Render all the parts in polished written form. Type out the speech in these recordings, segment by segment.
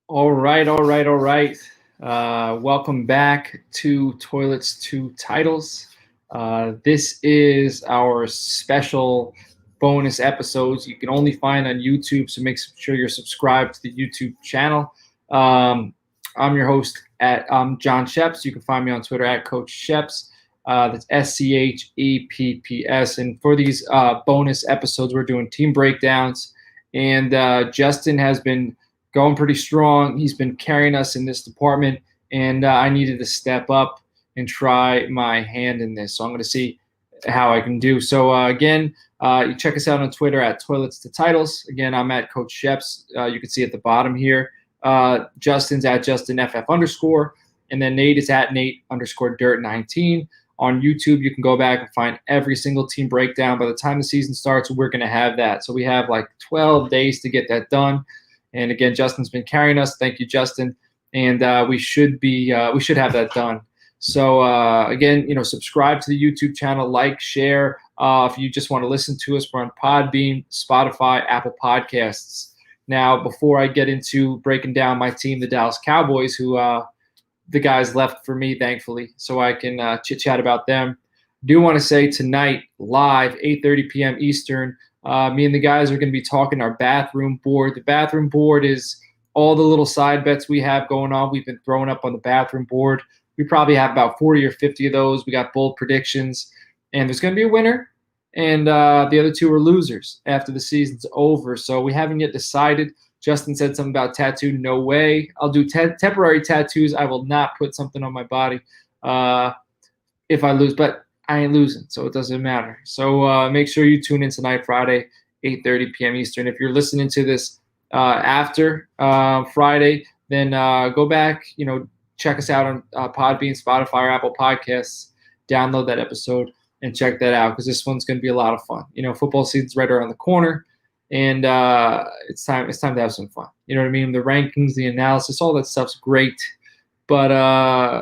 All right, all right, all right. Welcome back to Toilets to Titles. This is our special bonus episodes you can only find on YouTube, so make sure you're subscribed to the YouTube channel. I'm your host I'm John Sheps. You can find me on Twitter at Coach Sheps. That's SCHEPPS. And for these bonus episodes, we're doing team breakdowns. And Justin has been going pretty strong. He's been carrying us in this department, and I needed to step up and try my hand in this. So I'm going to see how I can do. So again, you check us out on Twitter at Toilets to Titles. Again, I'm at Coach Sheps. You can see at the bottom here. Justin's at JustinFF_, and then Nate is at Nate_Dirt19. On YouTube, you can go back and find every single team breakdown. By the time the season starts, we're going to have that. So we have like 12 days to get that done. And again, Justin's been carrying us. Thank you, Justin. And we should have that done. So again, subscribe to the YouTube channel, like, share. If you just want to listen to us, we're on Podbean, Spotify, Apple Podcasts. Now, before I get into breaking down my team, the Dallas Cowboys, who the guys left for me, thankfully, so I can chit-chat about them. I do want to say tonight, live, 8:30 p.m. Eastern, me and the guys are going to be talking our bathroom board. The bathroom board is all the little side bets we have going on. We've been throwing up on the bathroom board. We probably have about 40 or 50 of those. We got bold predictions, and there's going to be a winner, and the other two are losers after the season's over. So we haven't yet decided. Justin said something about tattoo. No way. I'll do temporary tattoos. I will not put something on my body if I lose, but I ain't losing, so it doesn't matter. So make sure you tune in tonight, Friday, 8:30 p.m. Eastern. If you're listening to this after Friday, then go back, check us out on Podbean, Spotify, or Apple Podcasts. Download that episode and check that out, because this one's going to be a lot of fun. Football season's right around the corner, and it's time to have some fun. You know what I mean? The rankings, the analysis, all that stuff's great. But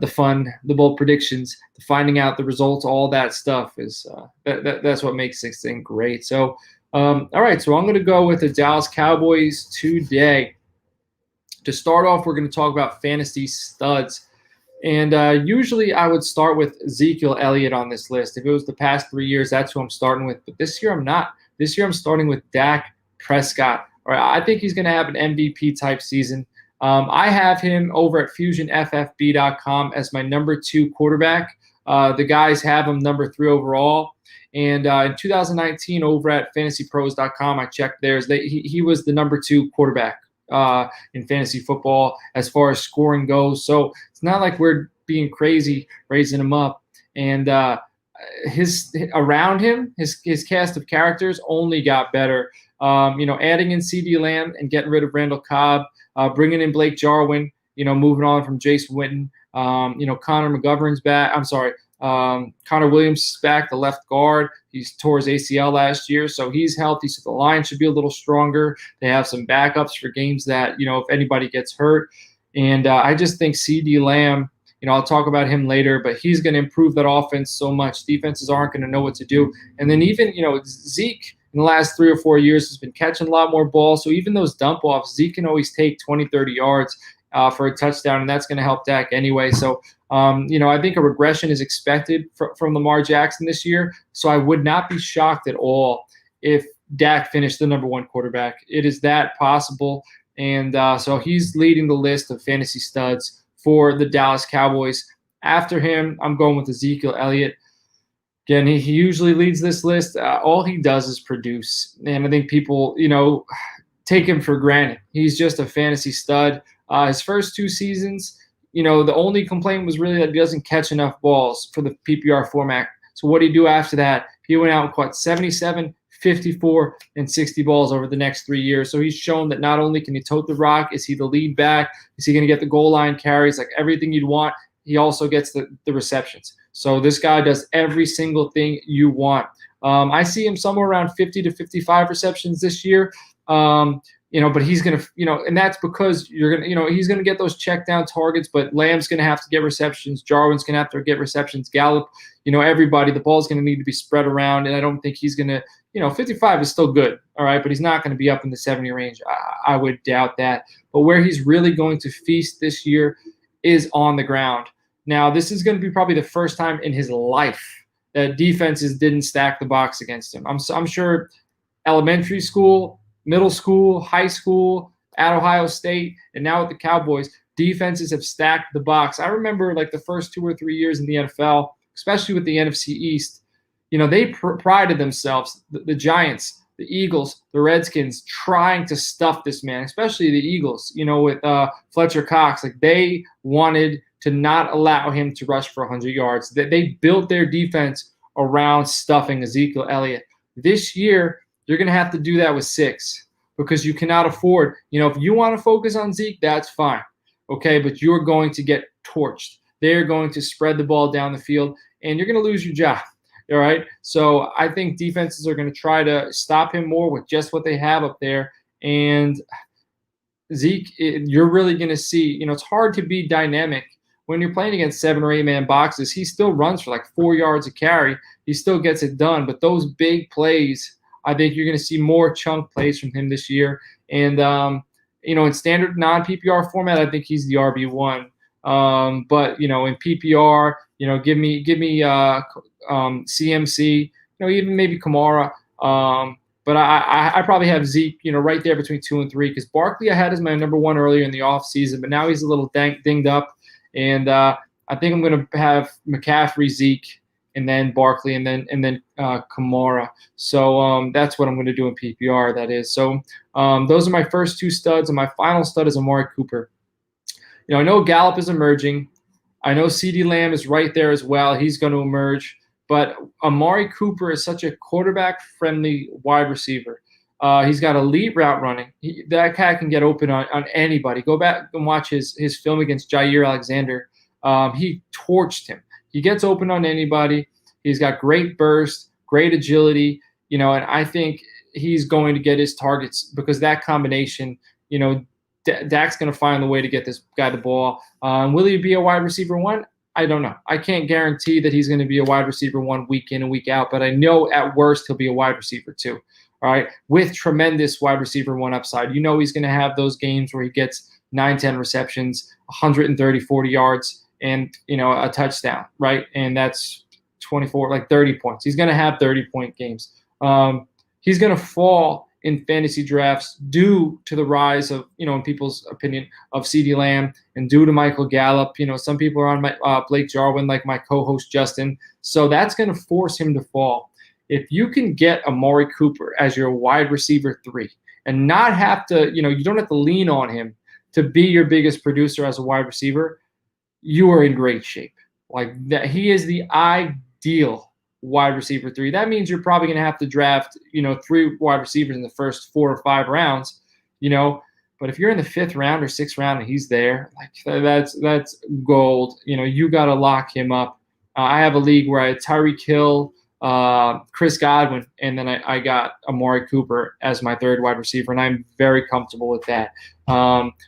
the fun, the bold predictions, the finding out the results, all that stuff is that's what makes this thing great. So, all right, so I'm going to go with the Dallas Cowboys today. To start off, we're going to talk about fantasy studs. And usually I would start with Ezekiel Elliott on this list. If it was the past 3 years, that's who I'm starting with. But this year I'm not. This year I'm starting with Dak Prescott. All right, I think he's going to have an MVP-type season. I have him over at FusionFFB.com as my number 2 quarterback. The guys have him number 3 overall. And in 2019, over at FantasyPros.com, I checked theirs. He was the number 2 quarterback in fantasy football as far as scoring goes. So it's not like we're being crazy raising him up. And his cast of characters only got better. Adding in CD Lamb and getting rid of Randall Cobb. Bringing in Blake Jarwin, moving on from Jason Witten. Connor McGovern's back. Connor Williams is back, the left guard. He tore his ACL last year, so he's healthy. So the line should be a little stronger. They have some backups for games that, if anybody gets hurt. And I just think CD Lamb, I'll talk about him later, but he's going to improve that offense so much. Defenses aren't going to know what to do. And then even, Zeke, in the last 3 or 4 years, has been catching a lot more balls. So even those dump offs, Zeke can always take 20, 30 yards for a touchdown, and that's going to help Dak anyway. So, I think a regression is expected from Lamar Jackson this year. So I would not be shocked at all if Dak finished the number 1 quarterback. It is that possible. And so he's leading the list of fantasy studs for the Dallas Cowboys. After him, I'm going with Ezekiel Elliott. Again, he usually leads this list. All he does is produce. And I think people, take him for granted. He's just a fantasy stud. His first 2 seasons, the only complaint was really that he doesn't catch enough balls for the PPR format. So what did he do after that? He went out and caught 77, 54, and 60 balls over the next 3 years. So he's shown that not only can he tote the rock, is he the lead back, is he going to get the goal line carries, like everything you'd want, he also gets the receptions. So this guy does every single thing you want. I see him somewhere around 50 to 55 receptions this year. But he's going to, and that's because you're going to, he's going to get those check down targets, but Lamb's going to have to get receptions. Jarwin's going to have to get receptions. Gallup, everybody, the ball's going to need to be spread around. And I don't think he's going to, 55 is still good, all right, but he's not going to be up in the 70 range. I would doubt that. But where he's really going to feast this year is on the ground. Now, this is going to be probably the first time in his life that defenses didn't stack the box against him. I'm sure elementary school, middle school, high school, at Ohio State, and now with the Cowboys, defenses have stacked the box. I remember like the first 2 or 3 years in the NFL, especially with the NFC East, they prided themselves, the Giants, the Eagles, the Redskins, trying to stuff this man, especially the Eagles, with Fletcher Cox. Like, they wanted to not allow him to rush for 100 yards. They built their defense around stuffing Ezekiel Elliott. This year, you're going to have to do that with 6 because you cannot afford, if you want to focus on Zeke, that's fine. Okay, but you're going to get torched. They're going to spread the ball down the field, and you're going to lose your job. All right, so I think defenses are going to try to stop him more with just what they have up there. And Zeke, you're really going to see, it's hard to be dynamic when you're playing against 7 or 8 man boxes. He still runs for like 4 yards a carry. He still gets it done. But those big plays, I think you're going to see more chunk plays from him this year. And, in standard non-PPR format, I think he's the RB1. But, in PPR, give me CMC, even maybe Kamara. But I probably have Zeke, right there between 2 and 3, because Barkley I had as my number 1 earlier in the offseason, but now he's a little dinged up. And I think I'm going to have McCaffrey, Zeke, and then Barkley, and then Kamara. So that's what I'm going to do in PPR, that is. So those are my first 2 studs, and my final stud is Amari Cooper. I know Gallup is emerging. I know CeeDee Lamb is right there as well. He's going to emerge. But Amari Cooper is such a quarterback-friendly wide receiver. He's got elite route running. That cat can get open on anybody. Go back and watch his film against Jair Alexander. He torched him. He gets open on anybody. He's got great burst, great agility, and I think he's going to get his targets because that combination, Dak's going to find the way to get this guy the ball. Will he be a wide receiver 1? I don't know. I can't guarantee that he's going to be a wide receiver 1 week in and week out, but I know at worst he'll be a wide receiver 2. All right, with tremendous wide receiver 1 upside. He's going to have those games where he gets 9-10 receptions, 130, 40 yards, and a touchdown, right? And that's 24, like 30 points. He's going to have 30-point games. He's going to fall in fantasy drafts due to the rise of, in people's opinion, of CeeDee Lamb and due to Michael Gallup. Some people are on Blake Jarwin, like my co-host Justin. So that's going to force him to fall. If you can get Amari Cooper as your wide receiver 3 and not have to, you don't have to lean on him to be your biggest producer as a wide receiver, you are in great shape. Like that, he is the ideal wide receiver 3. That means you're probably going to have to draft, 3 wide receivers in the first 4 or 5 rounds, but if you're in the 5th round or 6th round and he's there, like that's gold. You got to lock him up. I have a league where I had Tyreek Hill, Chris Godwin, and then I got Amari Cooper as my 3rd wide receiver, and I'm very comfortable with that.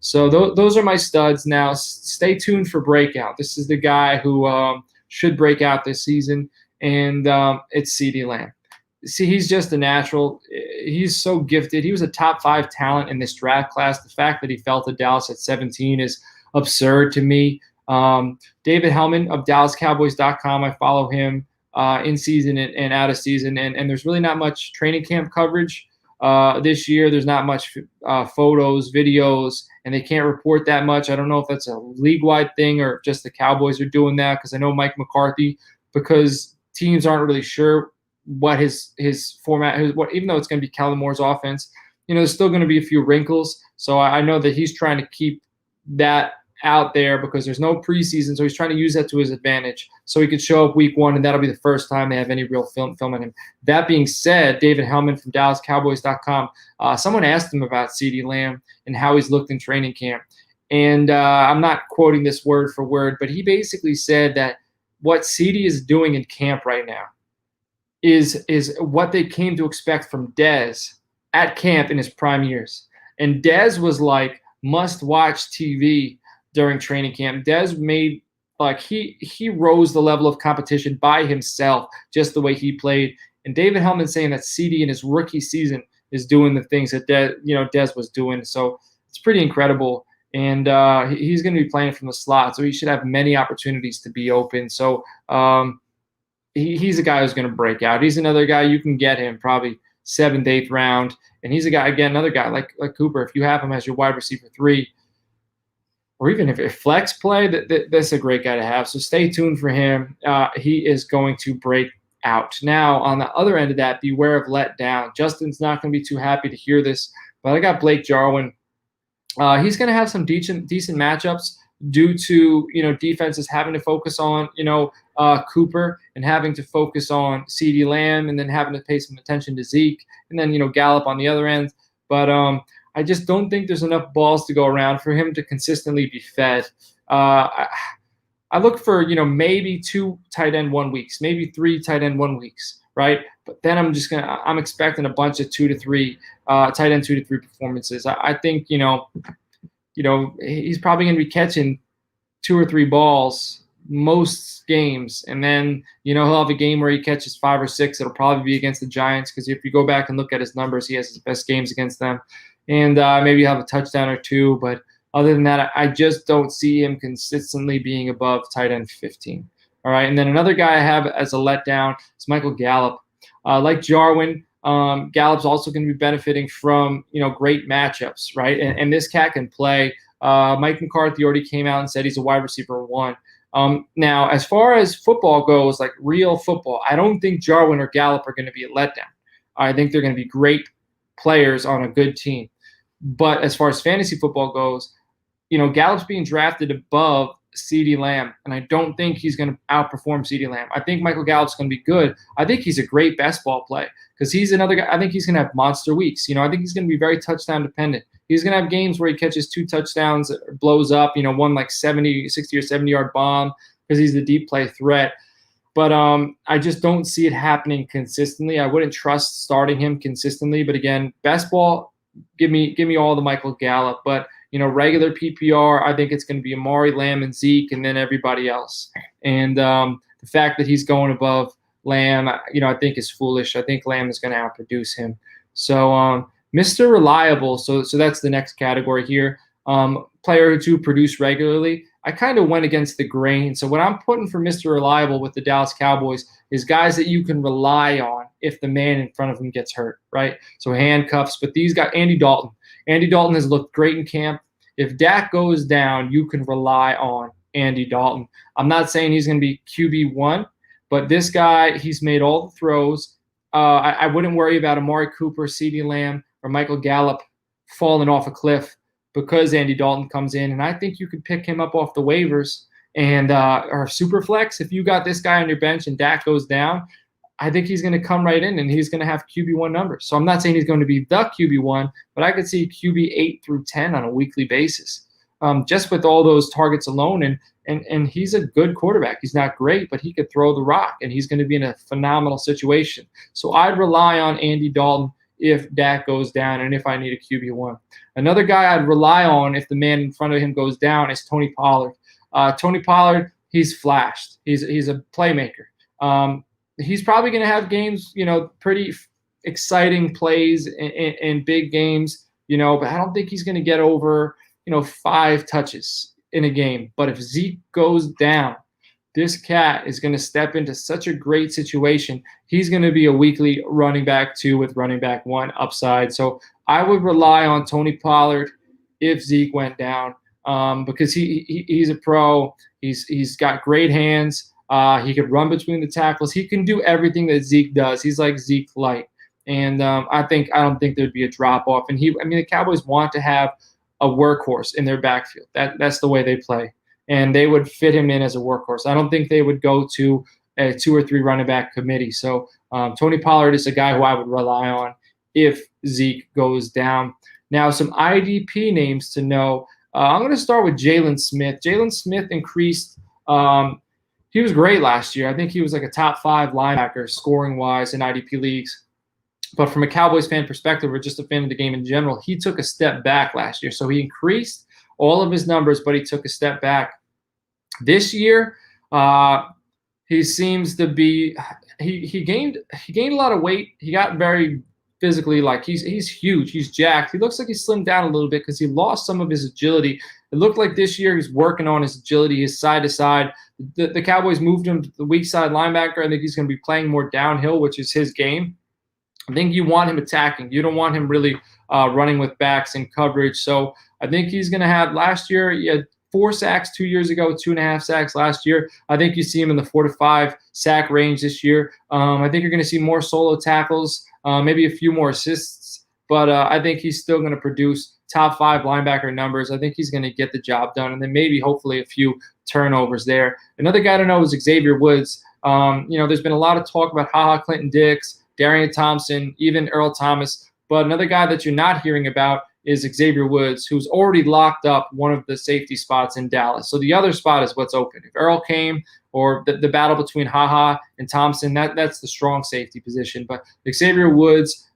So those are my studs. Now, stay tuned for Breakout. This is the guy who should break out this season, and it's CeeDee Lamb. See, he's just a natural. He's so gifted. He was a top 5 talent in this draft class. The fact that he fell to Dallas at 17 is absurd to me. David Hellman of DallasCowboys.com, I follow him in season and out of season, and there's really not much training camp coverage this year. There's not much photos, videos, and they can't report that much. I don't know if that's a league-wide thing or just the Cowboys are doing that, because I know Mike McCarthy, because teams aren't really sure what his format is. Even though it's going to be Kellen Moore's offense, there's still going to be a few wrinkles. So I know that he's trying to keep that out there because there's no preseason, so he's trying to use that to his advantage so he could show up week 1, and that'll be the first time they have any real film on him. That being said, David Hellman from DallasCowboys.com, someone asked him about CeeDee Lamb and how he's looked in training camp, and I'm not quoting this word for word, but he basically said that what CeeDee is doing in camp right now is what they came to expect from Dez at camp in his prime years. And Dez was like must-watch TV during training camp. Dez made, like, he rose the level of competition by himself, just the way he played. And David Hellman saying that CD in his rookie season is doing the things that Dez was doing. So it's pretty incredible. And he's going to be playing from the slot, so he should have many opportunities to be open. So he's a guy who's going to break out. He's another guy you can get him probably 7th, 8th round. And he's a guy, again, another guy like Cooper. If you have him as your wide receiver 3, or even if flex play, that's a great guy to have. So stay tuned for him. He is going to break out. Now, on the other end of that, beware of letdown. Justin's not going to be too happy to hear this, but I got Blake Jarwin. He's going to have some decent matchups due to defenses having to focus on Cooper and having to focus on CeeDee Lamb, and then having to pay some attention to Zeke, and then Gallup on the other end. But I just don't think there's enough balls to go around for him to consistently be fed. I look for maybe 2 tight end 1 weeks, maybe 3 tight end 1 weeks, right? But then I'm expecting a bunch of 2 to 3 tight end 2 to 3 performances. I think he's probably going to be catching 2 or 3 balls most games, and then he'll have a game where he catches 5 or 6. It'll probably be against the Giants, because if you go back and look at his numbers, he has his best games against them, and maybe have a touchdown or 2. But other than that, I just don't see him consistently being above tight end 15. All right, and then another guy I have as a letdown is Michael Gallup. Like Jarwin, Gallup's also going to be benefiting from great matchups, right? And this cat can play. Mike McCarthy already came out and said he's a wide receiver 1. Now, as far as football goes, like real football, I don't think Jarwin or Gallup are going to be a letdown. I think they're going to be great players on a good team. But as far as fantasy football goes, Gallup's being drafted above CeeDee Lamb, and I don't think he's going to outperform CeeDee Lamb. I think Michael Gallup's going to be good. I think he's a great best ball play, because he's another guy. I think he's going to have monster weeks. I think he's going to be very touchdown dependent. He's going to have games where he catches 2 touchdowns, blows up, one like 60 or 70-yard bomb, because he's the deep play threat. But I just don't see it happening consistently. I wouldn't trust starting him consistently. But again, best ball, give me all the Michael Gallup. But regular PPR, I think it's going to be Amari, Lamb, and Zeke, and then everybody else. And the fact that he's going above Lamb, I think is foolish. I think Lamb is going to outproduce him. So Mr. Reliable, so that's the next category here. Player to produce regularly. I kind of went against the grain. So what I'm putting for Mr. Reliable with the Dallas Cowboys is guys that you can rely on if the man in front of him gets hurt, right? So handcuffs. But these guys, Andy Dalton. Andy Dalton has looked great in camp. If Dak goes down, you can rely on Andy Dalton. I'm not saying he's going to be QB1, but this guy, he's made all the throws. I wouldn't worry about Amari Cooper, CeeDee Lamb, or Michael Gallup falling off a cliff because Andy Dalton comes in. And I think you could pick him up off the waivers and or super flex. If you got this guy on your bench and Dak goes down, I think he's going to come right in and he's going to have QB1 numbers. So I'm not saying he's going to be the QB1, but I could see QB 8 through 10 on a weekly basis, just with all those targets alone. And he's a good quarterback. He's not great, but he could throw the rock, and he's going to be in a phenomenal situation. So I'd rely on Andy Dalton if Dak goes down and if I need a QB1. Another guy I'd rely on if the man in front of him goes down is Tony Pollard. Tony Pollard, he's flashed. He's a playmaker. He's probably going to have games, pretty exciting plays in big games, but I don't think he's going to get over, 5 touches in a game. But if Zeke goes down, this cat is going to step into such a great situation. He's going to be a weekly running back 2 with running back 1 upside. So I would rely on Tony Pollard if Zeke went down, because he's a pro. He's got great hands. He could run between the tackles. He can do everything that Zeke does. He's like Zeke light. And I don't think there'd be a drop off. And the Cowboys want to have a workhorse in their backfield. That's the way they play. And they would fit him in as a workhorse. I don't think they would go to a 2 or 3 running back committee. So Tony Pollard is a guy who I would rely on if Zeke goes down. Now, some IDP names to know. I'm going to start with Jalen Smith. Jalen Smith increased. He was great last year. I think he was like a top 5 linebacker scoring-wise in IDP leagues. But from a Cowboys fan perspective, or just a fan of the game in general, he took a step back last year. So he increased all of his numbers, but he took a step back. This year, He seems to be he gained a lot of weight. He got very physically, like he's huge. He's jacked. He looks like he slimmed down a little bit because he lost some of his agility. It looked like this year he's working on his agility, his side to side. The Cowboys moved him to the weak side linebacker. I think he's going to be playing more downhill, which is his game. I think you want him attacking. You don't want him really running with backs in coverage. So I think he's going to have, last year he had 4 sacks 2 years ago, 2.5 sacks last year. I think you see him in the 4 to 5 sack range this year. I think you're going to see more solo tackles, maybe a few more assists, but I think he's still going to produce top 5 linebacker numbers. I think he's going to get the job done, and then maybe hopefully a few turnovers there. Another guy to know is Xavier Woods. There's been a lot of talk about Clinton Dix, Darian Thompson, even Earl Thomas, but another guy that you're not hearing about is Xavier Woods, who's already locked up one of the safety spots in Dallas. So the other spot is what's open. If Earl came, or the battle between and Thompson, that's the strong safety position. But Xavier Woods,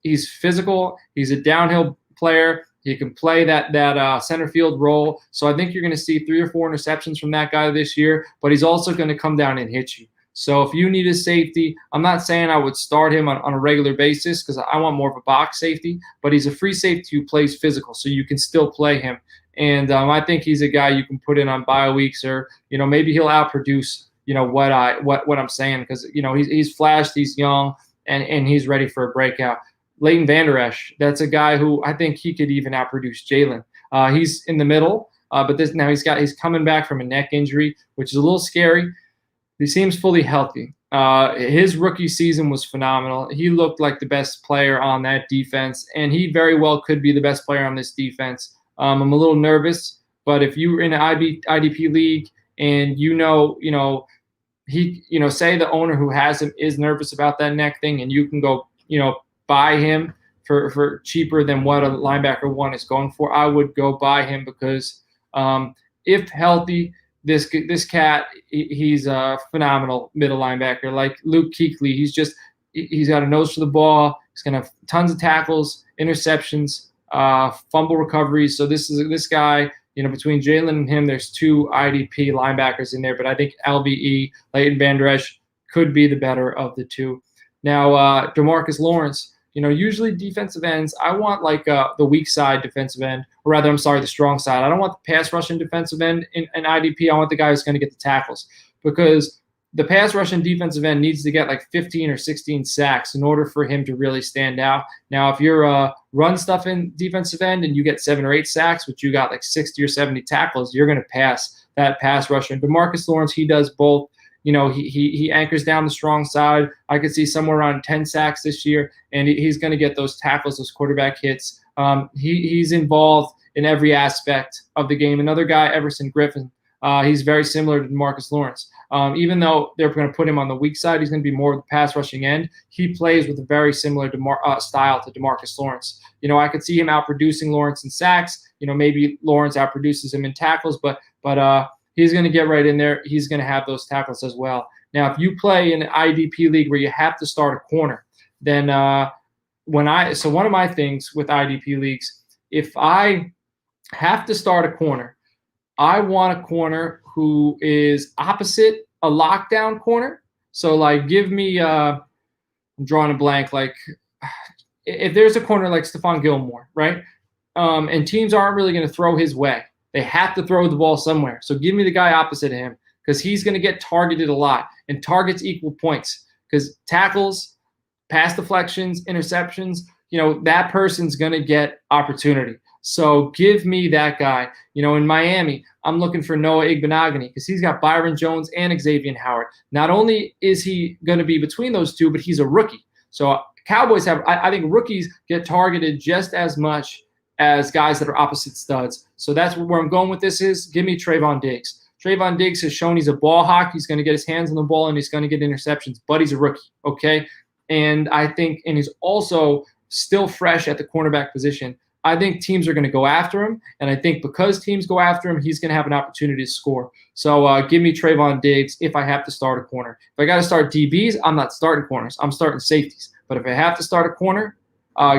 he's physical. He's a downhill player. He can play that center field role. So I think you're going to see 3 or 4 interceptions from that guy this year, but he's also going to come down and hit you. So if you need a safety, I'm not saying I would start him on a regular basis because I want more of a box safety, but he's a free safety who plays physical, so you can still play him. And I think he's a guy you can put in on bye weeks, or maybe he'll outproduce what I'm saying, because he's flashed, he's young, and he's ready for a breakout. Leighton Vander Esch, that's a guy who I think he could even outproduce Jalen. He's in the middle, but he's coming back from a neck injury, which is a little scary. He seems fully healthy. His rookie season was phenomenal. He looked like the best player on that defense, and he very well could be the best player on this defense. I'm a little nervous, but if you're in an IDP league and say the owner who has him is nervous about that neck thing, and you can go, buy him for cheaper than what a linebacker 1 is going for, I would go buy him because if healthy, this cat, he's a phenomenal middle linebacker. Like Luke Kuechly, he's got a nose for the ball. He's going to have tons of tackles, interceptions, fumble recoveries. So this guy, between Jalen and him, there's 2 IDP linebackers in there. But I think LVE, Leighton Vander Esch, could be the better of the 2. Now, DeMarcus Lawrence. Usually defensive ends, I want like the weak side defensive end, or rather, the strong side. I don't want the pass rushing defensive end in IDP. I want the guy who's going to get the tackles, because the pass rushing defensive end needs to get like 15 or 16 sacks in order for him to really stand out. Now, if you're run stuff in defensive end and you get 7 or 8 sacks, but you got like 60 or 70 tackles, you're going to pass that pass rusher. And DeMarcus Lawrence, he does both. He anchors down the strong side. I could see somewhere around 10 sacks this year, and he's going to get those tackles, those quarterback hits. He's involved in every aspect of the game. Another guy, Everson Griffin, he's very similar to DeMarcus Lawrence. Even though they're going to put him on the weak side, he's going to be more of the pass rushing end. He plays with a very similar style to DeMarcus Lawrence. I could see him outproducing Lawrence in sacks. Maybe Lawrence outproduces him in tackles, but he's going to get right in there. He's going to have those tackles as well. Now, if you play in an IDP league where you have to start a corner, then one of my things with IDP leagues, if I have to start a corner, I want a corner who is opposite a lockdown corner. So, like, give me I'm drawing a blank. Like, if there's a corner like Stephon Gilmore, right, and teams aren't really going to throw his way, they have to throw the ball somewhere. So give me the guy opposite of him, because he's going to get targeted a lot, and targets equal points, because tackles, pass deflections, interceptions, that person's going to get opportunity. So give me that guy. In Miami, I'm looking for Noah Igbenogany, because he's got Byron Jones and Xavier Howard. Not only is he going to be between those 2, but he's a rookie. So Cowboys I think rookies get targeted just as much as guys that are opposite studs. So that's where I'm going with this is, give me Trayvon Diggs. Trayvon Diggs has shown he's a ball hawk. He's going to get his hands on the ball, and he's going to get interceptions, but he's a rookie, okay? And he's also still fresh at the cornerback position. I think teams are going to go after him, and I think because teams go after him, he's going to have an opportunity to score. So give me Trayvon Diggs if I have to start a corner. If I got to start DBs, I'm not starting corners. I'm starting safeties. But if I have to start a corner,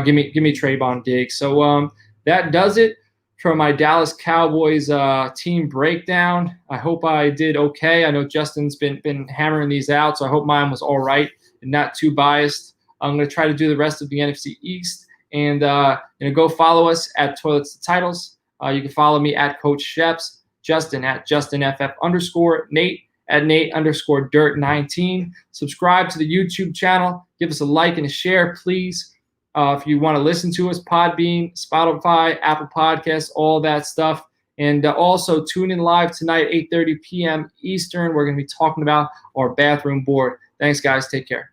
give me Trayvon Diggs. So that does it for my Dallas Cowboys team breakdown. I hope I did okay. I know Justin's been hammering these out, so I hope mine was all right and not too biased. I'm going to try to do the rest of the NFC East. And go follow us at Toilets to Titles. You can follow me at Coach Sheps, Justin at JustinFF_, Nate at Nate_Dirt19. Subscribe to the YouTube channel. Give us a like and a share, please. If you want to listen to us, Podbean, Spotify, Apple Podcasts, all that stuff. And also tune in live tonight, 8:30 p.m. Eastern. We're going to be talking about our bathroom board. Thanks, guys. Take care.